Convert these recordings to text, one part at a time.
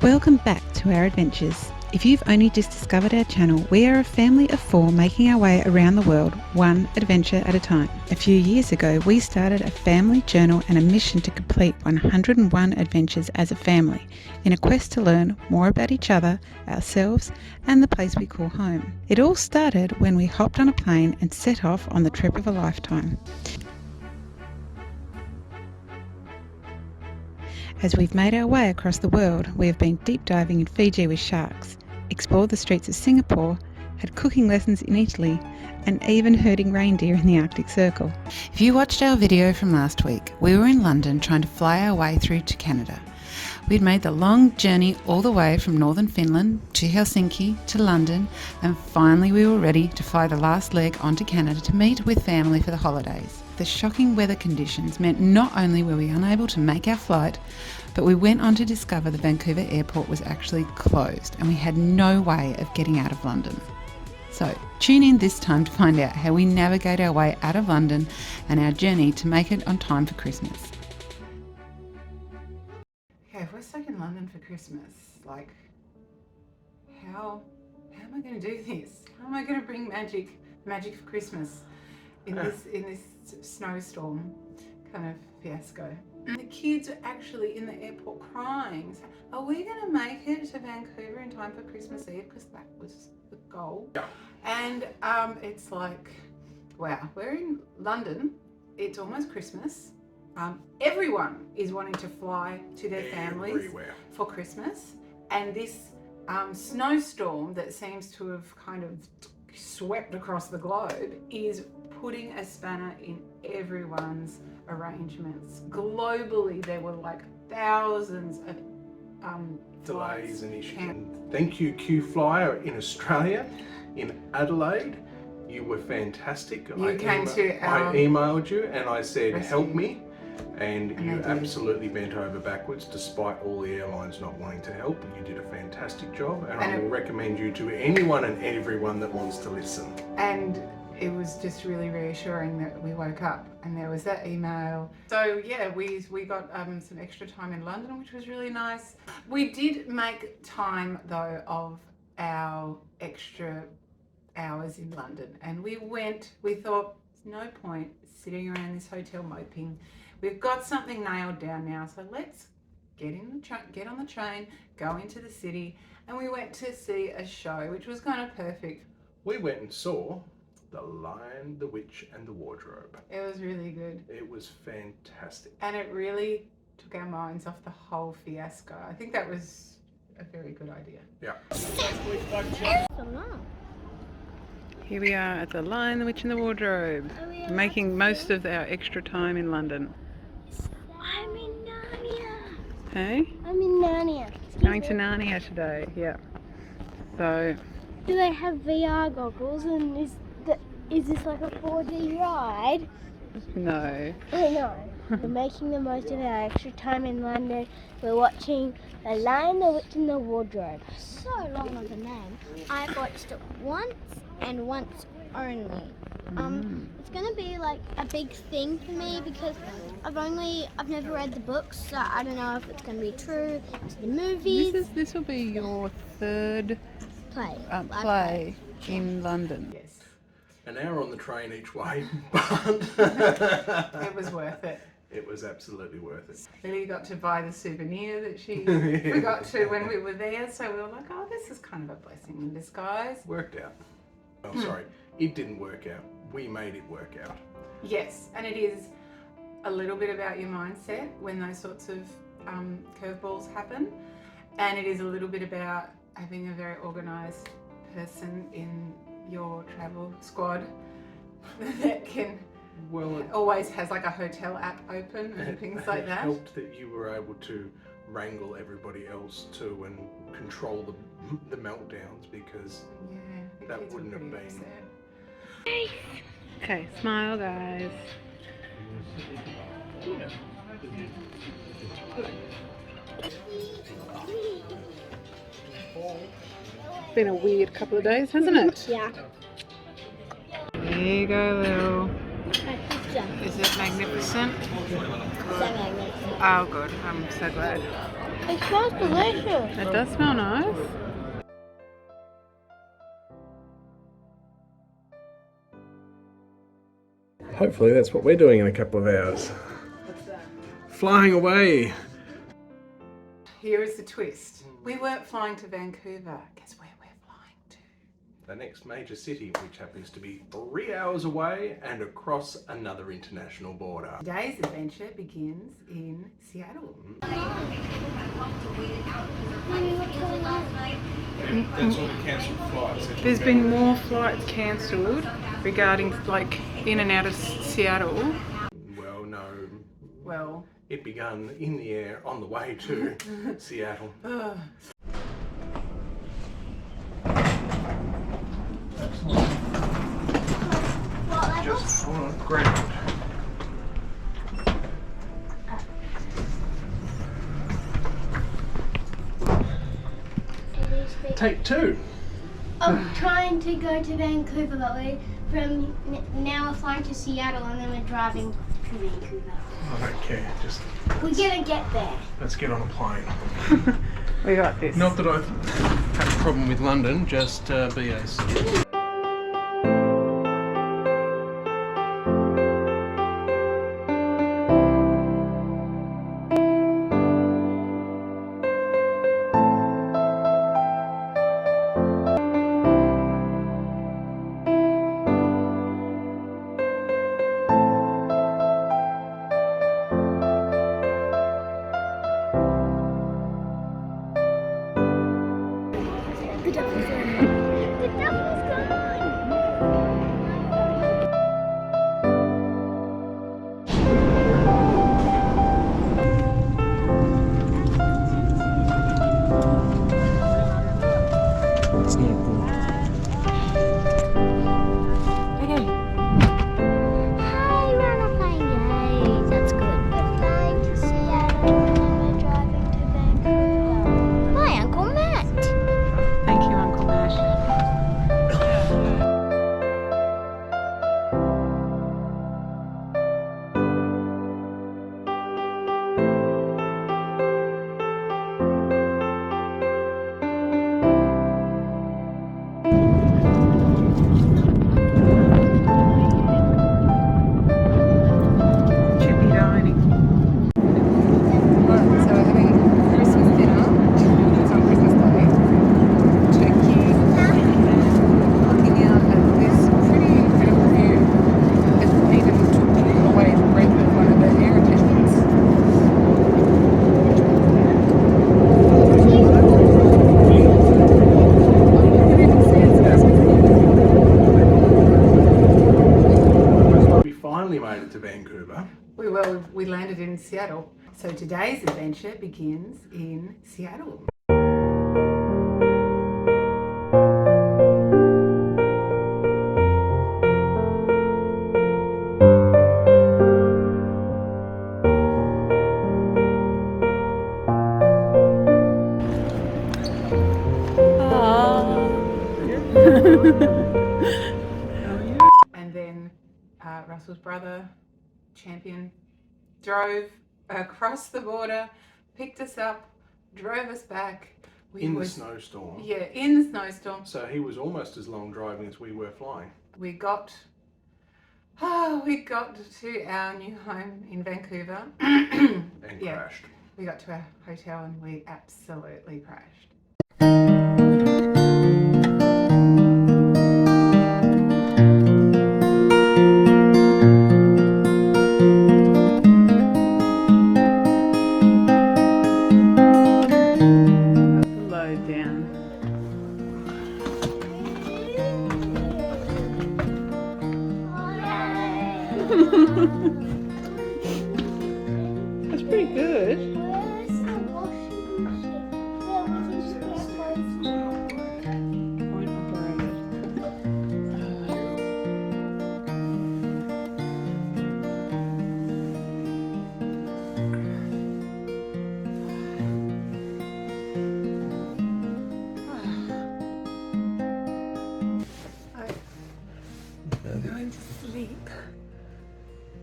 Welcome back to our adventures. If you've only just discovered our channel, we are a family of 4 making our way around the world, one adventure at a time. A few years ago, we started a family journal and a mission to complete 101 adventures as a family, in a quest to learn more about each other, ourselves, and the place we call home. It all started when we hopped on a plane and set off on the trip of a lifetime. As we've made our way across the world, we have been deep diving in Fiji with sharks, explored the streets of Singapore, had cooking lessons in Italy, and even herding reindeer in the Arctic Circle. If you watched our video from last week, we were in London trying to fly our way through to Canada. We'd made the long journey all the way from northern Finland to Helsinki to London, and finally we were ready to fly the last leg onto Canada to meet with family for the holidays. The shocking weather conditions meant not only were we unable to make our flight, but we went on to discover the Vancouver airport was actually closed and we had no way of getting out of London. So tune in this time to find out how we navigate our way out of London and our journey to make it on time for Christmas. Okay, if we're stuck in London for Christmas, like, how am I going to do this? How am I going to bring magic for Christmas in this snowstorm kind of fiasco? The kids are actually in the airport crying. So, are we going to make it to Vancouver in time for Christmas Eve? Because that was the goal. Yeah. And it's like, wow, we're in London. It's almost Christmas. Everyone is wanting to fly to their families for Christmas. And this snowstorm that seems to have kind of swept across the globe is putting a spanner in everyone's arrangements. Globally, there were like thousands of delays and issues. Thank you, Q Flyer in Australia, in Adelaide. You were fantastic. I emailed you and I said, help me. And you absolutely bent over backwards despite all the airlines not wanting to help. You did a fantastic job, and I will recommend you to anyone and everyone that wants to listen. And it was just really reassuring that we woke up and there was that email. So yeah, we got some extra time in London, which was really nice. We did make time though of our extra hours in London, and we thought there's no point sitting around this hotel moping. We've got something nailed down now, so let's get on the train, go into the city, and we went to see a show, which was kind of perfect. We went and saw The Lion, the Witch and the Wardrobe. It was really good. It was fantastic. And it really took our minds off the whole fiasco. I think that was a very good idea. Yeah. Here we are at The Lion, the Witch and the Wardrobe, making most of our extra time in London. I'm in Narnia. Hey? I'm in Narnia. Going to Narnia today, yeah. So... do they have VR goggles, and is this like a 4D ride? No. No. We're making the most of our extra time in London. We're watching The Lion, the Witch and the Wardrobe. So long of a name. I've watched it once and once only. It's gonna be like a big thing for me because I've never read the books, so I don't know if it's gonna be true to the movies. This will be your third play in London. Yes. An hour on the train each way, but it was worth it. It was absolutely worth it. Lily got to buy the souvenir that she forgot to when we were there, so we were like, oh, this is kind of a blessing in disguise. Worked out. Oh, sorry, it didn't work out. We made it work out. Yes, and it is a little bit about your mindset when those sorts of curveballs happen, and it is a little bit about having a very organised person in your travel squad that can always has like a hotel app open and things like that. It helped that you were able to wrangle everybody else too and control the meltdowns, because that wouldn't have been upset. Okay, smile guys. It's been a weird couple of days, hasn't it? Yeah. There you go, Lil. Is it magnificent? So magnificent. Oh, good. I'm so glad. It smells delicious. It does smell nice. Hopefully that's what we're doing in a couple of hours. What's that? Flying away. Here is the twist. We weren't flying to Vancouver. Guess where we're flying to? The next major city, which happens to be 3 hours away and across another international border. Today's adventure begins in Seattle. That's all the cancelled flights. There's been more flights cancelled regarding like in and out of Seattle. Well, no. Well, It began in the air on the way to Seattle. Just on ground. Take two. I'm trying to go to Vancouver, but now we're flying to Seattle and then we're driving to Vancouver. I don't care. Just We're gonna get there. let's get on a plane. we got this. Not that I've had a problem with London, just BAC. The duck is gone. The duck is gone. It's not good. Okay. Hi, we're on a plane. Yay, that's good. We're flying to Seattle and then we're driving to Vancouver. Bye, Uncle Matt. Thank you, Uncle Matt. Chippy dining. Alright, so we're having Christmas dinner. It's on Christmas Day. Turkey. Looking out at this pretty incredible view. It even took away the breath of one of the air attendants. We finally made it to Vancouver. We landed in Seattle. So today's adventure begins in Seattle. And then Russell's brother, Champion, drove across the border, picked us up, drove us back. In the snowstorm. Yeah, in the snowstorm. So he was almost as long driving as we were flying. We got to our new home in Vancouver. And Yeah. crashed. We got to our hotel and we absolutely crashed. Load down. That's pretty good. Where's the washing machine? There, we can just get clothes. Point operated. I'm going to sleep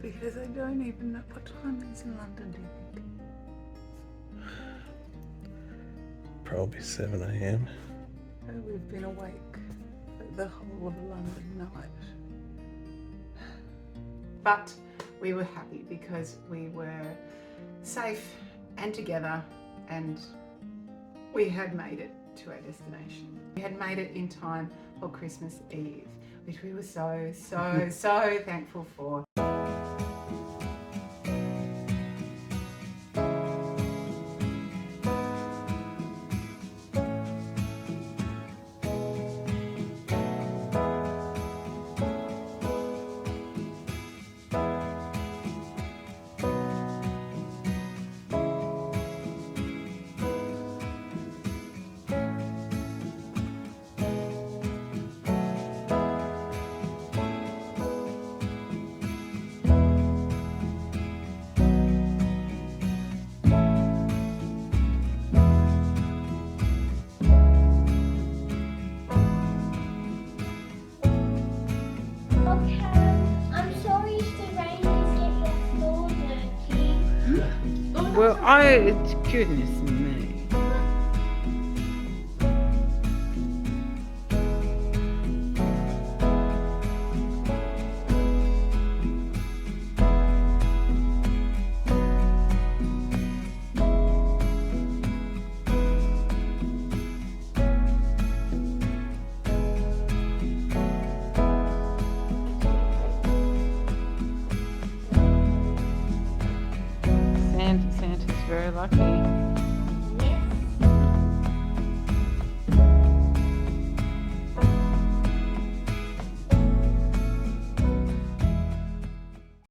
because I don't even know what time it is in London, do you think? probably 7 a.m. And we've been awake for the whole of London night. But we were happy because we were safe and together, and we had made it to our destination. We had made it in time for Christmas Eve, which we were so thankful for. Well, goodness me. Santa's very lucky.